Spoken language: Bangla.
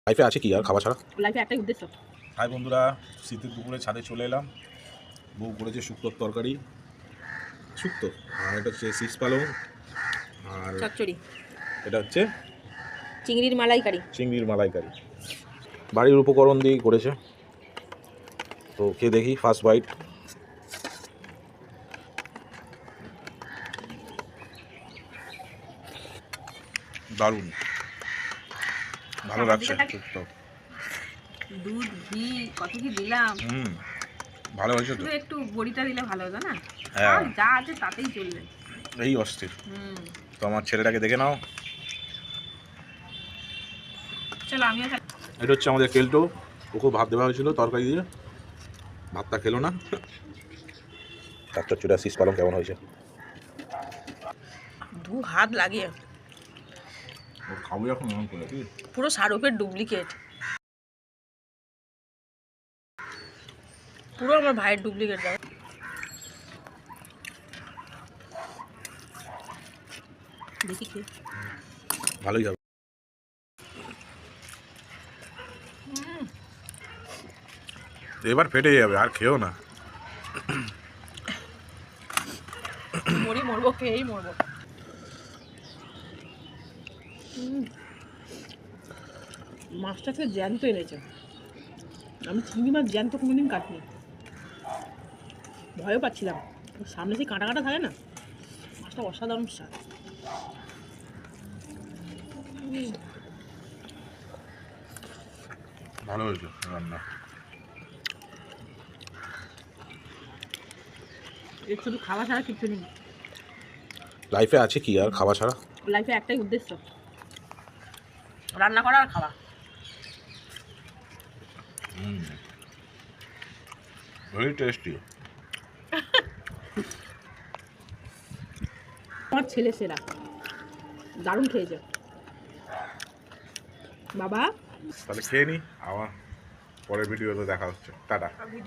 লাইফে আছে কি আর খাওয়া ছাড়া? লাইফে একটাই উদ্দেশ্য। হাই বন্ধুরা, শীতের দুপুরে ছাদে চলে এলাম। বউ করেছে শুক্তোর তরকারি, শুক্তো, আর এটা হচ্ছে শীষ পালং, আর চচ্চড়ি, এটা হচ্ছে চিংড়ির মালাইকারি। চিংড়ির মালাইকারি। বাড়ির উপকরণ দিয়েই করেছে, তো খেয়ে দেখি ফার্স্ট বাইট। দারুণ, ভালো লাগছে শুক্তো। দুধ, ঘি, কত কি দিলাম। ভালো হয়েছে তো। শুধু একটু বড়িটা দিলে ভালো হতো না? হ্যাঁ, আর যা আছে তাতেই চলবে। এই অস্থির। তো আমার ছেলেটাকে দেখে নাও। চলো আমিও এটা হচ্ছে আমাদের কেল্টো। ওকে ভাত দেওয়া হয়েছিল তরকারি দিয়ে, ভাতটা খেলো না। তার চচ্চড়ি শীষ পালং কেমন হয়েছে? দু হাত লাগিয়ে খাবো এখন মন করে কি পুরো শাহরুখের ডুপ্লিকেট, পুরো আমার ভাইয়ের ডুপ্লিকেট। দাও দেখি কি ভালোই হবে। এবার ফেটে যাবে, আর খেও না। মরি মরবো, খেয়েই মরবো। মাছটা তো জ্যান্ত এনেছে। আমি চিংড়ি মাছ জ্যান্ত কোনোদিন কাটিনি, ভয়ও পাচ্ছিলাম। সামনে সেই কাঁটা কাঁটা থাকে না, মাছটা অসাধারণ স্বাদ। ভালো হয়েছে রান্না। এর শুধু খাওয়া ছাড়া কিছু নেই। লাইফে আছে কি আর খাওয়া ছাড়া? লাইফে একটাই উদ্দেশ্য, রান্না করা আর খাওয়া। Very tasty. আমার ছেলে সেরা, দারুণ খেয়েছে বাবা। তাহলে খেয়ে নি, আবার পরের ভিডিওতে দেখা হচ্ছে। টাটা। ভিডিও